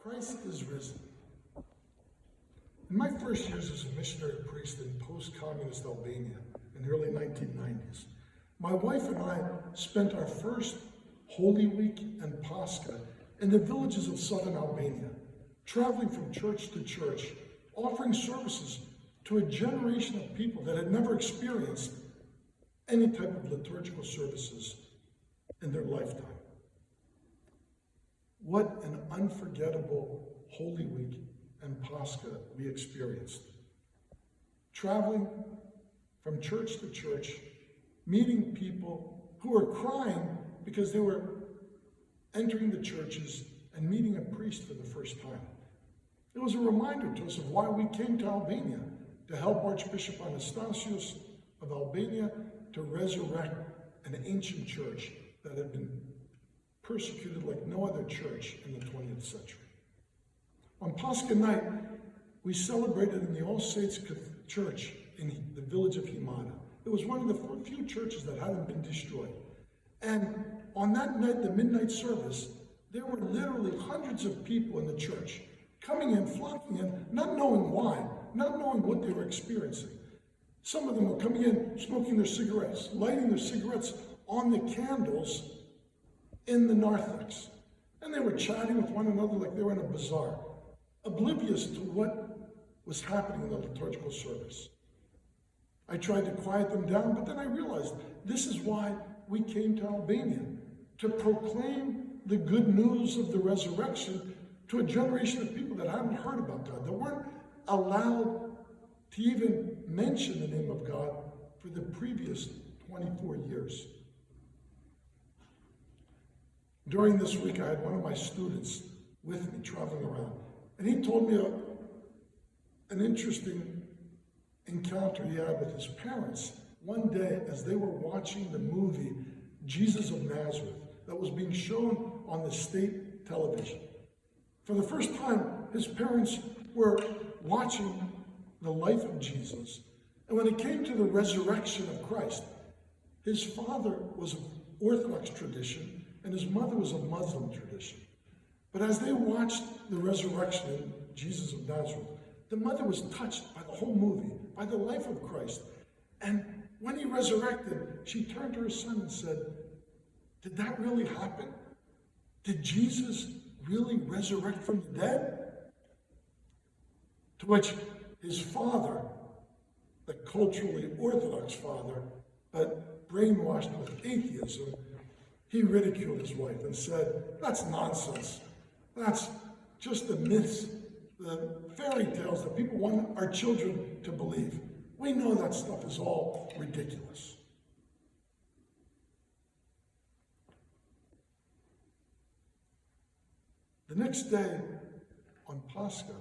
Christ is risen. In my first years as a missionary priest in post-communist Albania in the early 1990s, my wife and I spent our first Holy Week and Paschal in the villages of southern Albania, traveling from church to church, offering services to a generation of people that had never experienced any type of liturgical services in their lifetime. What an unforgettable Holy Week and Paschal we experienced. Traveling from church to church, meeting people who were crying because they were entering the churches and meeting a priest for the first time. It was a reminder to us of why we came to Albania, to help Archbishop Anastasius of Albania to resurrect an ancient church that had been persecuted like no other church in the 20th century. On Paschal night, we celebrated in the All Saints Church in the village of Himana. It was one of the few churches that hadn't been destroyed. And on that night, the midnight service, there were literally hundreds of people in the church coming in, flocking in, not knowing why, not knowing what they were experiencing. Some of them were coming in, smoking their cigarettes, lighting their cigarettes on the candles in the narthex. And they were chatting with one another like they were in a bazaar, oblivious to what was happening in the liturgical service. I tried to quiet them down, but then I realized this is why we came to Albania, to proclaim the good news of the resurrection to a generation of people that hadn't heard about God, that weren't allowed to even mention the name of God for the previous 24 years. During this week, I had one of my students with me traveling around, and he told me an interesting encounter he had with his parents one day as they were watching the movie Jesus of Nazareth that was being shown on the state television. For the first time, his parents were watching the life of Jesus, and when it came to the resurrection of Christ, his father was of Orthodox tradition and his mother was of Muslim tradition. But as they watched the resurrection in Jesus of Nazareth, the mother was touched by the whole movie, by the life of Christ. And when he resurrected, she turned to her son and said, "Did that really happen? Did Jesus really resurrect from the dead?" To which his father, the culturally Orthodox father, but brainwashed with atheism, he ridiculed his wife and said, "That's nonsense. That's just the myths, the fairy tales that people want our children to believe. We know that stuff is all ridiculous." The next day on Paschal,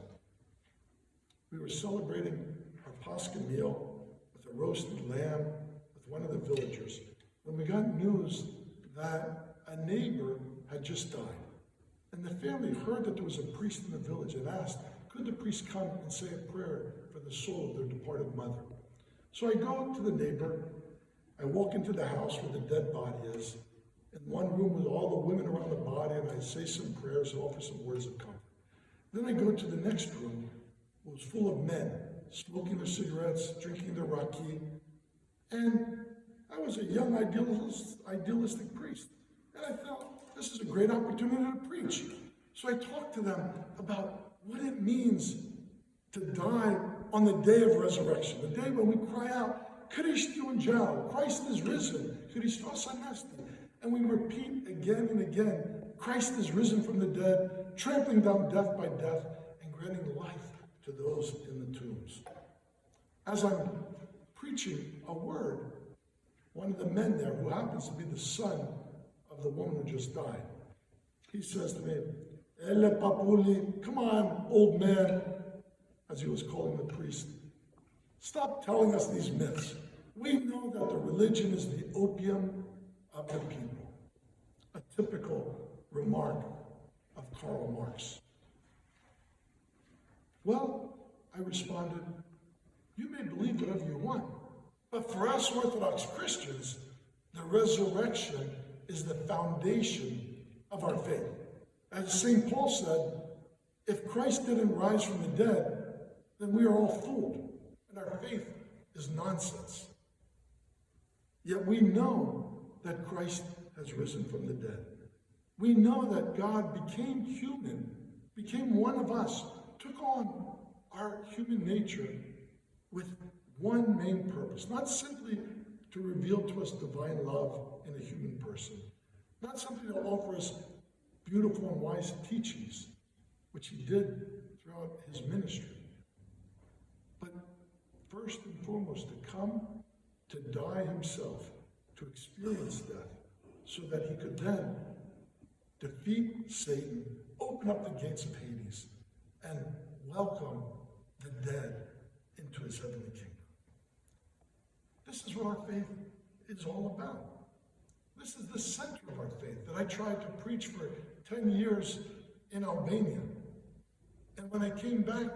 we were celebrating our Paschal meal with a roasted lamb with one of the villagers when we got news that a neighbor had just died. And the family heard that there was a priest in the village and asked, could the priest come and say a prayer for the soul of their departed mother? So I go to the neighbor, I walk into the house where the dead body is, in one room with all the women around the body, and I say some prayers and offer some words of comfort. Then I go to the next room, it was full of men, smoking their cigarettes, drinking their raki, and I was a young idealistic priest. And I thought, this is a great opportunity to preach. So I talked to them about what it means to die on the day of resurrection, the day when we cry out, Christi unjao, Christ is risen, Christos anesti. And we repeat again and again, Christ is risen from the dead, trampling down death by death, and granting life to those in the tombs. As I'm preaching a word, one of the men there, who happens to be the son of the woman who just died, he says to me, "Ele papuli, come on, old man," as he was calling the priest. "Stop telling us these myths. We know that the religion is the opium of the people." A typical remark of Karl Marx. "Well," I responded, "you may believe whatever you want, but for us Orthodox Christians, the resurrection is the foundation of our faith. As St. Paul said, If Christ didn't rise from the dead, then we are all fooled, and our faith is nonsense. Yet we know that Christ has risen from the dead. We know that God became human, became one of us, took on our human nature with one main purpose, not simply to reveal to us divine love in a human person, not simply to offer us beautiful and wise teachings, which he did throughout his ministry, but first and foremost to come to die himself, to experience death, so that he could then defeat Satan, open up the gates of Hades, and welcome the dead into his heavenly kingdom. This is what our faith is all about. This is the center of our faith that I tried to preach for 10 years in Albania. And when I came back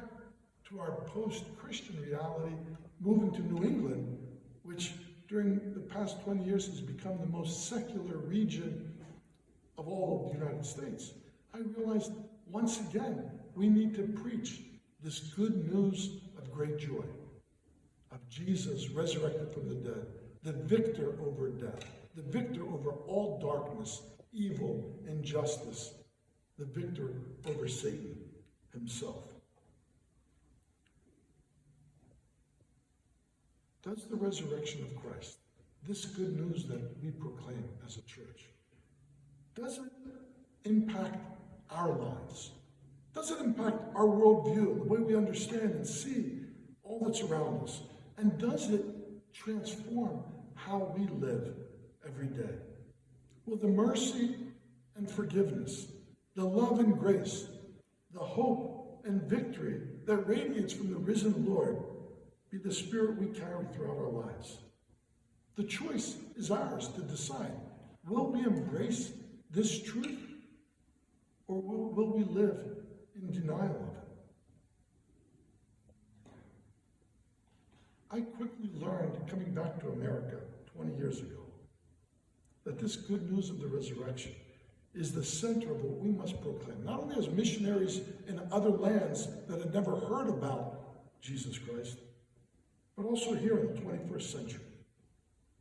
to our post-Christian reality, moving to New England, which during the past 20 years has become the most secular region of all of the United States, I realized once again we need to preach this good news of great joy, of Jesus resurrected from the dead, the victor over death, the victor over all darkness, evil, injustice, the victor over Satan himself. Does the resurrection of Christ, this good news that we proclaim as a church, does it impact our lives? Does it impact our worldview, the way we understand and see all that's around us? And does it transform how we live every day? Will the mercy and forgiveness, the love and grace, the hope and victory that radiates from the risen Lord be the spirit we carry throughout our lives? The choice is ours to decide. Will we embrace this truth, or will we live in denial of it? I quickly learned, coming back to America 20 years ago, that this good news of the resurrection is the center of what we must proclaim, not only as missionaries in other lands that had never heard about Jesus Christ, but also here in the 21st century.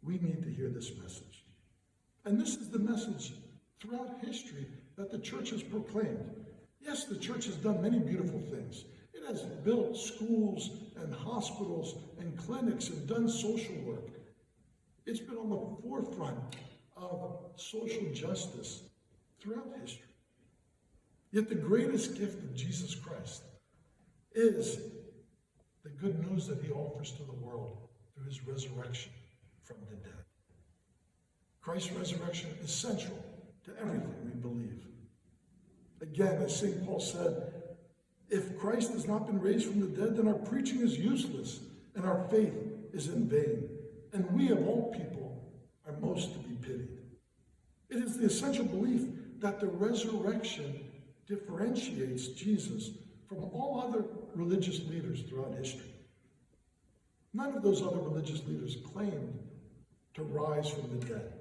We need to hear this message. And this is the message throughout history that the church has proclaimed. Yes, the church has done many beautiful things. It has built schools and hospitals and clinics and done social work. It's been on the forefront of social justice throughout history. Yet the greatest gift of Jesus Christ is the good news that he offers to the world through his resurrection from the dead. Christ's resurrection is central to everything we believe. Again, as St. Paul said, if Christ has not been raised from the dead, then our preaching is useless and our faith is in vain. And we of all people are most to be pitied. It is the essential belief that the resurrection differentiates Jesus from all other religious leaders throughout history. None of those other religious leaders claimed to rise from the dead.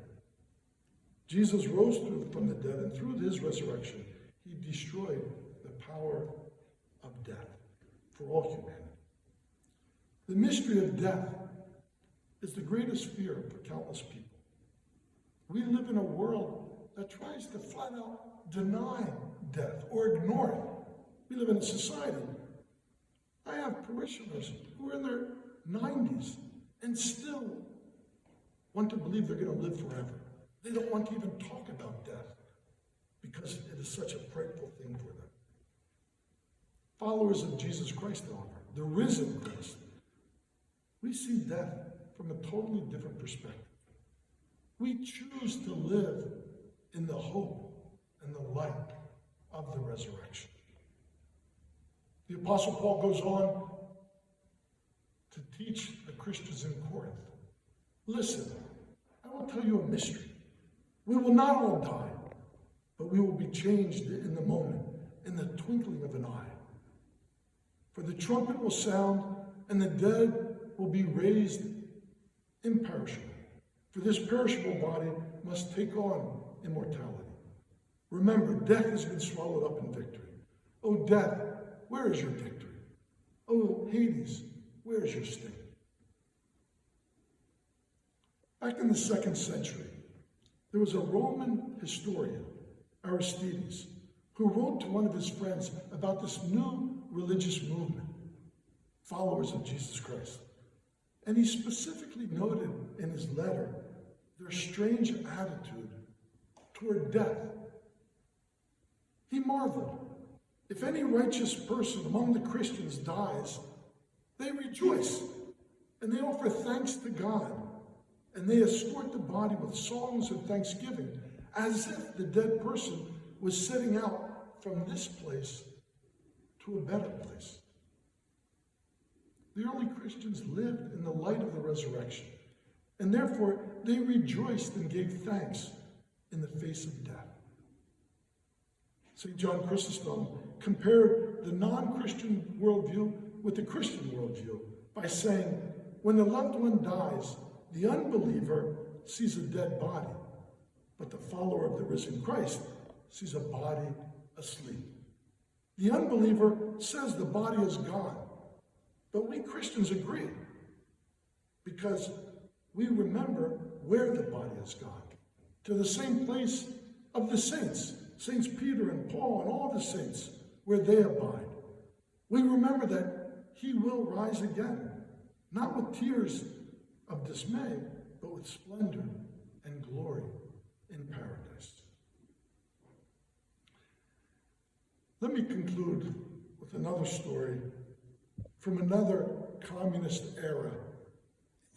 Jesus rose from the dead, and through his resurrection, he destroyed the power of death for all humanity. The mystery of death is the greatest fear for countless people. We live in a world that tries to flat out deny death or ignore it. We live in a society. I have parishioners who are in their 90s and still want to believe they're going to live forever. They don't want to even talk about death because it is such a frightful thing for them. Followers of Jesus Christ, however, the risen Christ, we see death from a totally different perspective. We choose to live in the hope and the light of the resurrection. The Apostle Paul goes on to teach the Christians in Corinth. Listen, I will tell you a mystery. We will not all die, but we will be changed in the moment, in the twinkling of an eye. For the trumpet will sound, and the dead will be raised imperishable. For this perishable body must take on immortality. Remember, death has been swallowed up in victory. O death, where is your victory? O Hades, where is your sting? Back in the 2nd century, there was a Roman historian, Aristides, who wrote to one of his friends about this new religious movement, followers of Jesus Christ. And he specifically noted in his letter their strange attitude toward death. He marveled. If any righteous person among the Christians dies, they rejoice, and they offer thanks to God, and they escort the body with songs of thanksgiving, as if the dead person was setting out from this place to a better place. The early Christians lived in the light of the resurrection, and therefore they rejoiced and gave thanks in the face of death. St. John Chrysostom compared the non-Christian worldview with the Christian worldview by saying, when the loved one dies, the unbeliever sees a dead body, but the follower of the risen Christ sees a body asleep. The unbeliever says the body is gone, but we Christians agree because we remember where the body has gone, to the same place of the saints, Saints Peter and Paul and all the saints, where they abide. We remember that he will rise again, not with tears of dismay, but with splendor and glory in paradise. Let me conclude with another story from another communist era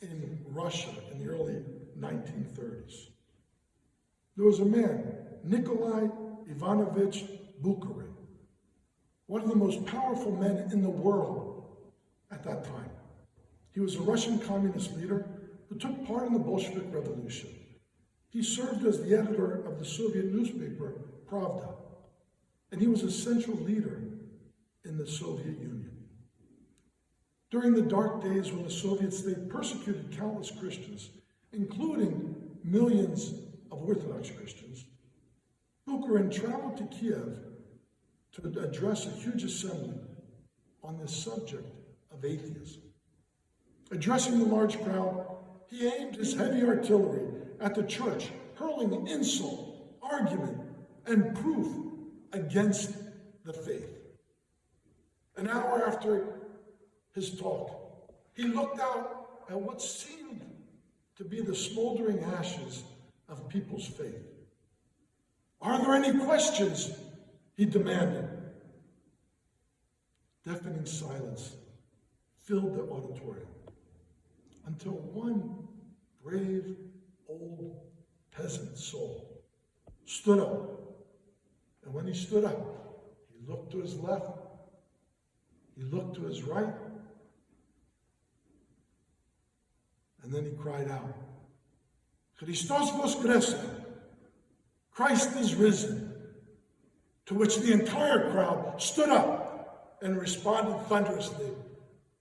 in Russia in the early 1930s. There was a man, Nikolai Ivanovich Bukharin, one of the most powerful men in the world at that time. He was a Russian communist leader who took part in the Bolshevik Revolution. He served as the editor of the Soviet newspaper Pravda, and he was a central leader in the Soviet Union. During the dark days when the Soviet state persecuted countless Christians, including millions of Orthodox Christians, Bukharin traveled to Kiev to address a huge assembly on the subject of atheism. Addressing the large crowd, he aimed his heavy artillery at the church, hurling insult, argument, and proof against the faith. An hour after his talk, he looked out at what seemed to be the smoldering ashes of people's faith. Are there any questions? He demanded. Deafening silence filled the auditorium until one brave old peasant soul stood up. And when he stood up, he looked to his left, he looked to his right, and then he cried out, Christos Voskreser, Christ is risen, to which the entire crowd stood up and responded thunderously,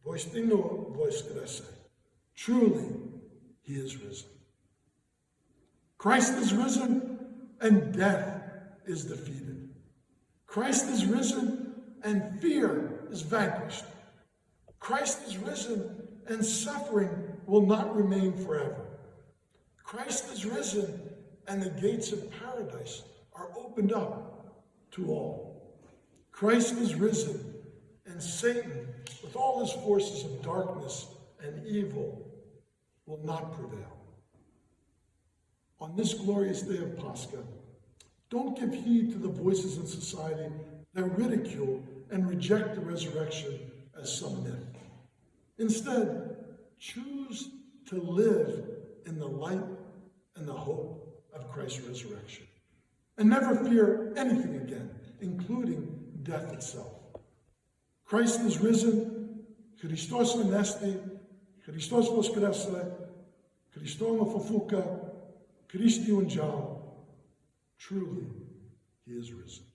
Voistino Voskreser, truly he is risen. Christ is risen and death is defeated. Christ is risen and fear is vanquished. Christ is risen and suffering will not remain forever. Christ is risen and the gates of paradise are opened up to all. Christ is risen and Satan, with all his forces of darkness and evil, will not prevail. On this glorious day of Paschal, don't give heed to the voices in society that ridicule and reject the resurrection as some myth. Instead, choose to live in the light and the hope of Christ's resurrection. And never fear anything again, including death itself. Christ is risen, Christos anesti, Christos voskreser, Christos apophuka, Christi unjal. Truly, he is risen.